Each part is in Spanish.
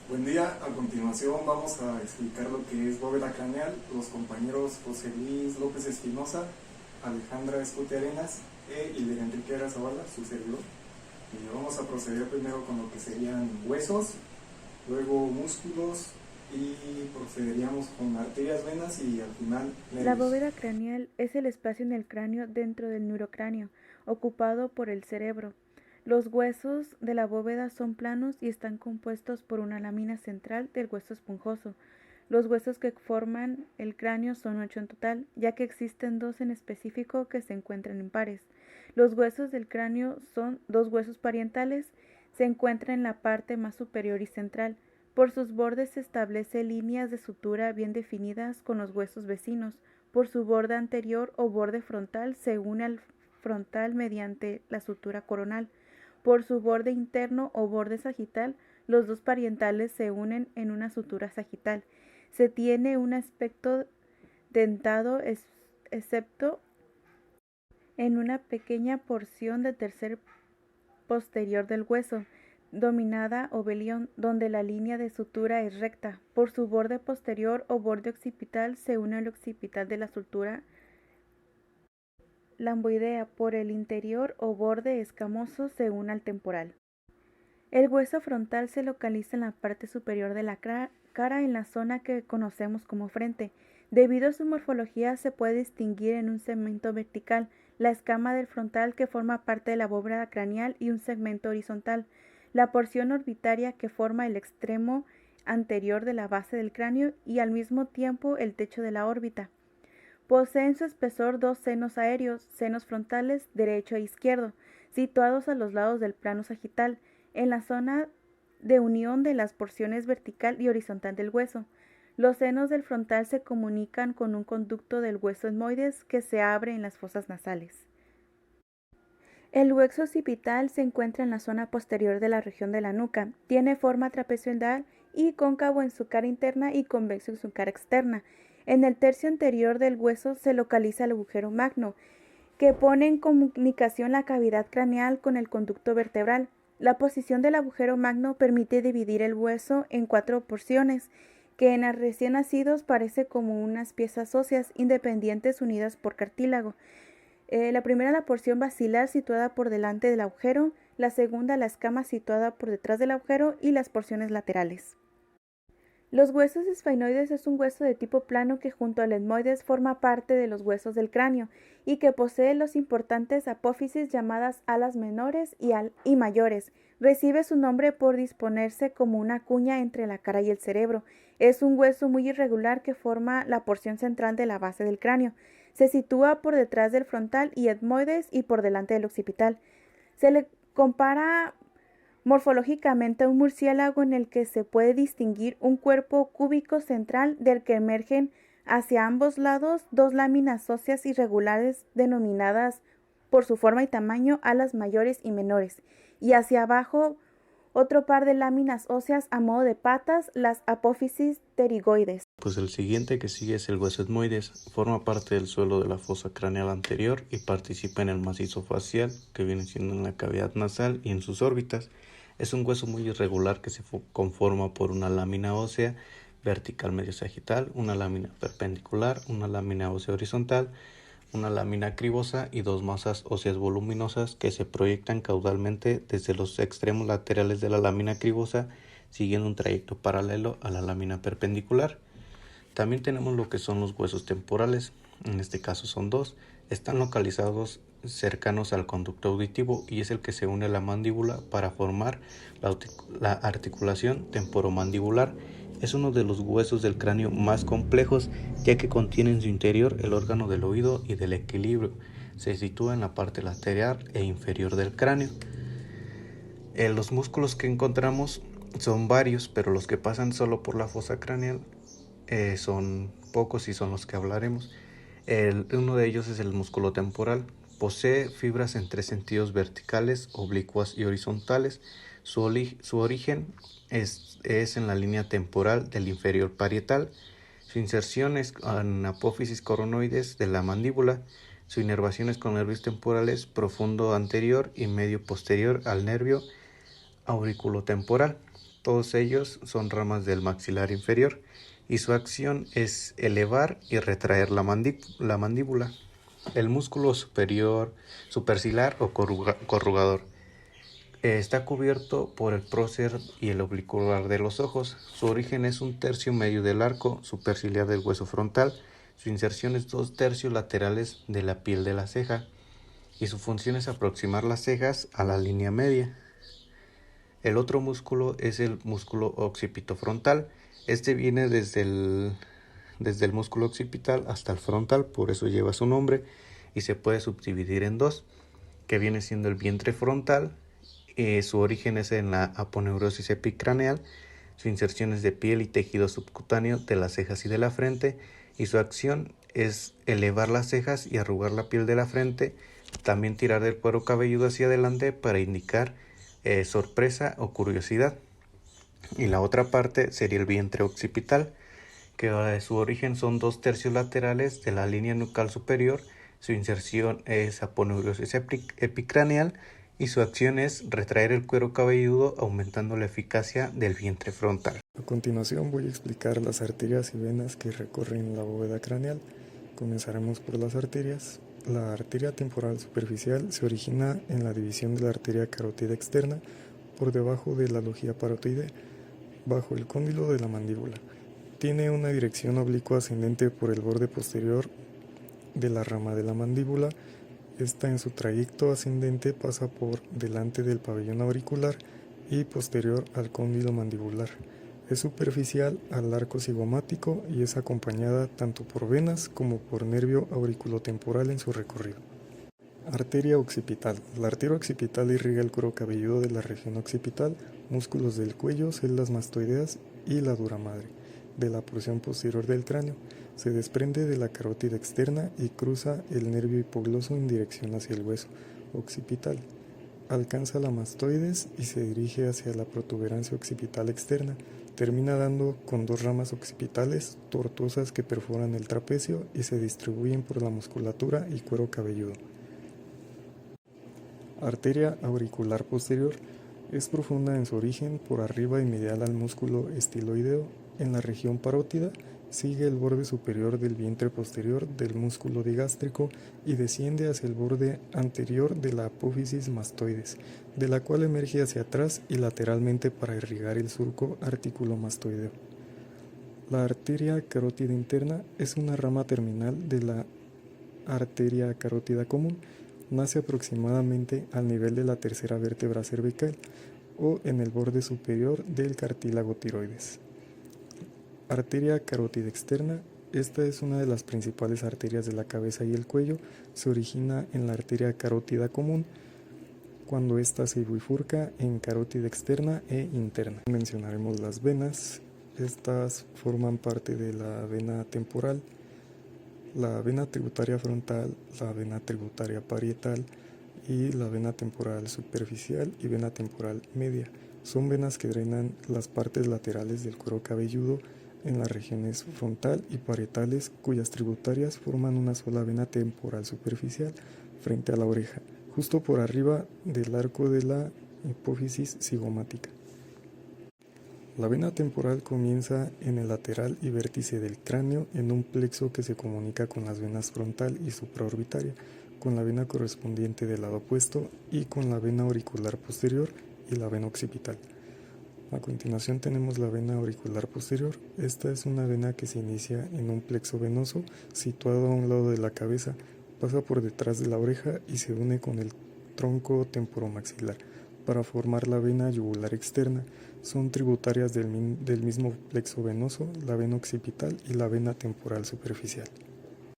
Buen día, a continuación vamos a explicar lo que es bóveda craneal. Los compañeros José Luis López Espinosa, Alejandra Escute Arenas y Hilder Enrique Zavala, su servidor. Vamos a proceder primero con lo que serían huesos, luego músculos y procederíamos con arterias, venas y al final La nervios. bóveda craneal es el espacio en el cráneo dentro del neurocráneo, ocupado por el cerebro. Los huesos de la bóveda son planos y están compuestos por una lámina central del hueso esponjoso. Los huesos que forman el cráneo son 8 en total, ya que existen 2 en específico que se encuentran en pares. Los huesos del cráneo son 2 huesos parietales, se encuentran en la parte más superior y central. Por sus bordes se establece líneas de sutura bien definidas con los huesos vecinos. Por su borde anterior o borde frontal se une al frontal mediante la sutura coronal. Por su borde interno o borde sagital, los dos parietales se unen en una sutura sagital. Se tiene un aspecto dentado excepto en una pequeña porción del tercer posterior del hueso, dominada o velión, donde la línea de sutura es recta. Por su borde posterior o borde occipital se une el occipital de la sutura lamboidea. Por el interior o borde escamoso se une al temporal. El hueso frontal se localiza en la parte superior de la cara, en la zona que conocemos como frente. Debido a su morfología se puede distinguir en un segmento vertical la escama del frontal que forma parte de la bóveda craneal y un segmento horizontal, la porción orbitaria que forma el extremo anterior de la base del cráneo y al mismo tiempo el techo de la órbita. Posee en su espesor 2 senos aéreos, senos frontales derecho e izquierdo, situados a los lados del plano sagital, en la zona de unión de las porciones vertical y horizontal del hueso. Los senos del frontal se comunican con un conducto del hueso etmoides que se abre en las fosas nasales. El hueso occipital se encuentra en la zona posterior de la región de la nuca. Tiene forma trapezoidal y cóncavo en su cara interna y convexo en su cara externa. En el tercio anterior del hueso se localiza el agujero magno, que pone en comunicación la cavidad craneal con el conducto vertebral. La posición del agujero magno permite dividir el hueso en 4 porciones, que en los recién nacidos parece como unas piezas óseas independientes unidas por cartílago. La primera, la porción basilar situada por delante del agujero, la segunda, la escama situada por detrás del agujero y las porciones laterales. Los huesos esfenoides es un hueso de tipo plano que junto al etmoides forma parte de los huesos del cráneo y que posee los importantes apófisis llamadas alas menores y mayores. Recibe su nombre por disponerse como una cuña entre la cara y el cerebro. Es un hueso muy irregular que forma la porción central de la base del cráneo. Se sitúa por detrás del frontal y etmoides y por delante del occipital. Se le compara morfológicamente a un murciélago en el que se puede distinguir un cuerpo cúbico central del que emergen hacia ambos lados 2 láminas óseas irregulares denominadas por su forma y tamaño alas mayores y menores, y hacia abajo otro par de láminas óseas a modo de patas, las apófisis pterigoides. Pues el siguiente que sigue es el hueso etmoides. Forma parte del suelo de la fosa craneal anterior y participa en el macizo facial, que viene siendo en la cavidad nasal y en sus órbitas. Es un hueso muy irregular que se conforma por una lámina ósea vertical medio sagital, una lámina perpendicular, una lámina ósea horizontal, una lámina cribosa y 2 masas óseas voluminosas que se proyectan caudalmente desde los extremos laterales de la lámina cribosa, siguiendo un trayecto paralelo a la lámina perpendicular. También tenemos lo que son los huesos temporales, en este caso son 2, están localizados cercanos al conducto auditivo y es el que se une a la mandíbula para formar la articulación temporomandibular. Es uno de los huesos del cráneo más complejos, ya que contiene en su interior el órgano del oído y del equilibrio. Se sitúa en la parte lateral e inferior del cráneo. Los músculos que encontramos son varios, pero los que pasan solo por la fosa craneal son pocos y son los que hablaremos. Uno de ellos es el músculo temporal. Posee fibras en 3 sentidos verticales, oblicuas y horizontales. Su origen es en la línea temporal del inferior parietal. Su inserción es en apófisis coronoides de la mandíbula. Su inervación es con nervios temporales profundo anterior y medio posterior al nervio auriculotemporal. Todos ellos son ramas del maxilar inferior y su acción es elevar y retraer la mandíbula. El músculo superior, superciliar o corrugador. Está cubierto por el prócer y el oblicular de los ojos. Su origen es 1/3 medio del arco superciliar del hueso frontal. Su inserción es 2/3 laterales de la piel de la ceja. Y su función es aproximar las cejas a la línea media. El otro músculo es el músculo occipitofrontal. Este viene desde el músculo occipital hasta el frontal, por eso lleva su nombre, y se puede subdividir en dos, que viene siendo el vientre frontal. Su origen es en la aponeurosis epicraneal. Su inserción es de piel y tejido subcutáneo de las cejas y de la frente, y su acción es elevar las cejas y arrugar la piel de la frente, también tirar del cuero cabelludo hacia adelante para indicar sorpresa o curiosidad. Y la otra parte sería el vientre occipital, que de su origen son 2/3 laterales de la línea nucal superior. Su inserción es aponeurosis epicraneal y su acción es retraer el cuero cabelludo, aumentando la eficacia del vientre frontal. A continuación voy a explicar las arterias y venas que recorren la bóveda craneal. Comenzaremos por las arterias. La arteria temporal superficial se origina en la división de la arteria carótida externa por debajo de la logía parotoidea, bajo el cóndilo de la mandíbula. Tiene una dirección oblicua ascendente por el borde posterior de la rama de la mandíbula. Esta en su trayecto ascendente pasa por delante del pabellón auricular y posterior al cóndilo mandibular. Es superficial al arco cigomático y es acompañada tanto por venas como por nervio auriculotemporal en su recorrido. Arteria occipital. La arteria occipital irriga el cuero cabelludo de la región occipital, músculos del cuello, células mastoideas y la dura madre de la porción posterior del cráneo. Se desprende de la carótida externa y cruza el nervio hipogloso en dirección hacia el hueso occipital. Alcanza la mastoides y se dirige hacia la protuberancia occipital externa. Termina dando con dos ramas occipitales tortuosas que perforan el trapecio y se distribuyen por la musculatura y cuero cabelludo. Arteria auricular posterior. Es profunda en su origen por arriba y medial al músculo estiloideo. En la región parótida sigue el borde superior del vientre posterior del músculo digástrico y desciende hacia el borde anterior de la apófisis mastoides, de la cual emerge hacia atrás y lateralmente para irrigar el surco articulomastoideo. La arteria carótida interna es una rama terminal de la arteria carótida común. Nace aproximadamente al nivel de la tercera vértebra cervical o en el borde superior del cartílago tiroides. Arteria carótida externa. Esta es una de las principales arterias de la cabeza y el cuello. Se origina en la arteria carótida común cuando ésta se bifurca en carótida externa e interna. Mencionaremos las venas. Estas forman parte de la vena temporal, la vena tributaria frontal, la vena tributaria parietal y la vena temporal superficial y vena temporal media. Son venas que drenan las partes laterales del cuero cabelludo en las regiones frontal y parietales, cuyas tributarias forman una sola vena temporal superficial frente a la oreja, justo por arriba del arco de la hipófisis cigomática. La vena temporal comienza en el lateral y vértice del cráneo en un plexo que se comunica con las venas frontal y supraorbitaria, con la vena correspondiente del lado opuesto y con la vena auricular posterior y la vena occipital. A continuación tenemos la vena auricular posterior. Esta es una vena que se inicia en un plexo venoso situado a un lado de la cabeza, pasa por detrás de la oreja y se une con el tronco temporomaxilar para formar la vena yugular externa. Son tributarias del mismo plexo venoso, la vena occipital y la vena temporal superficial.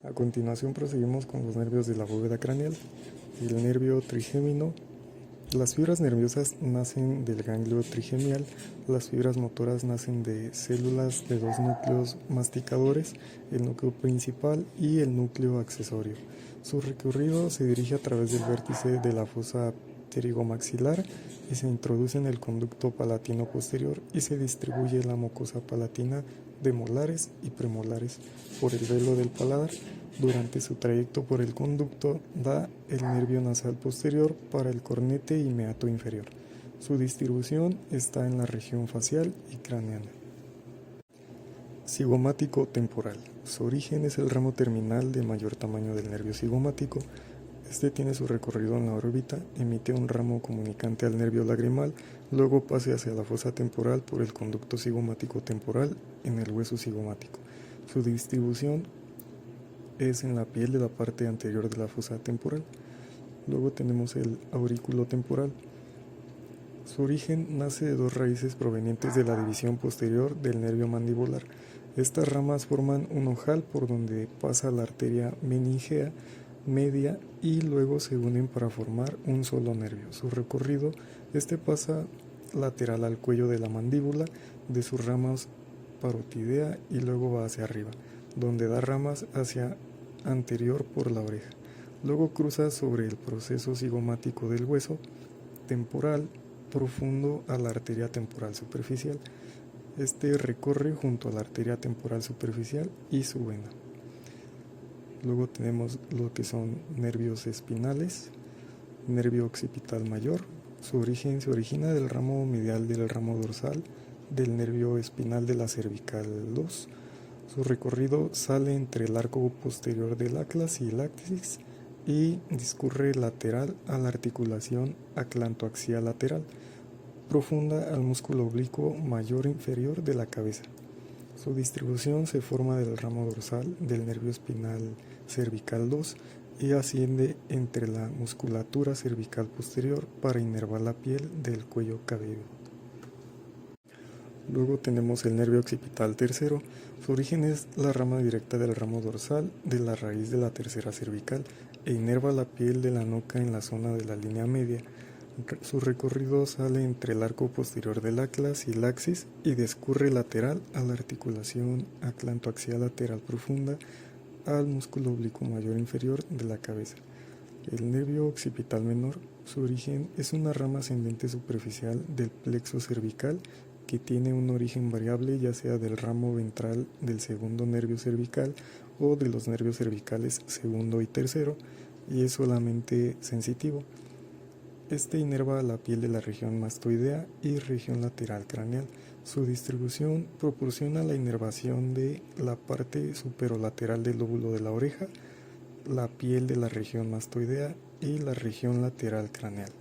A continuación proseguimos con los nervios de la bóveda craneal. El nervio trigémino. Las fibras nerviosas nacen del ganglio trigemial. Las fibras motoras nacen de células de dos núcleos masticadores, el núcleo principal y el núcleo accesorio. Su recorrido se dirige a través del vértice de la fosa pterigomaxilar y se introduce en el conducto palatino posterior y se distribuye la mucosa palatina de molares y premolares por el velo del paladar. Durante su trayecto por el conducto da el nervio nasal posterior para el cornete y meato inferior. Su distribución está en la región facial y craneana. Cigomático temporal. Su origen es el ramo terminal de mayor tamaño del nervio cigomático. Este tiene su recorrido en la órbita, emite un ramo comunicante al nervio lagrimal, luego pase hacia la fosa temporal por el conducto cigomático temporal en el hueso cigomático. Su distribución es en la piel de la parte anterior de la fosa temporal. Luego tenemos el aurículo temporal. Su origen nace de dos raíces provenientes de la división posterior del nervio mandibular. Estas ramas forman un ojal por donde pasa la arteria meningea media y luego se unen para formar un solo nervio. Su recorrido, pasa lateral al cuello de la mandíbula, de sus ramas parotidea y luego va hacia arriba, donde da ramas hacia anterior por la oreja. Luego cruza sobre el proceso cigomático del hueso temporal profundo a la arteria temporal superficial. Recorre junto a la arteria temporal superficial y su vena. Luego tenemos lo que son nervios espinales, nervio occipital mayor. Su origen se origina del ramo medial del ramo dorsal del nervio espinal de la cervical 2. Su recorrido sale entre el arco posterior del atlas y el axis y discurre lateral a la articulación aclantoaxial lateral, profunda al músculo oblicuo mayor inferior de la cabeza. Su distribución se forma del ramo dorsal del nervio espinal cervical 2 y asciende entre la musculatura cervical posterior para inervar la piel del cuello cabelludo. Luego tenemos el nervio occipital tercero. Su origen es la rama directa del ramo dorsal de la raíz de la tercera cervical e inerva la piel de la nuca en la zona de la línea media. Su recorrido sale entre el arco posterior del atlas y el axis y discurre lateral a la articulación aclantoaxial lateral profunda al músculo oblicuo mayor inferior de la cabeza. El nervio occipital menor, su origen es una rama ascendente superficial del plexo cervical que tiene un origen variable, ya sea del ramo ventral del segundo nervio cervical o de los nervios cervicales segundo y tercero, y es solamente sensitivo. Inerva la piel de la región mastoidea y región lateral craneal. Su distribución proporciona la inervación de la parte superolateral del lóbulo de la oreja, la piel de la región mastoidea y la región lateral craneal.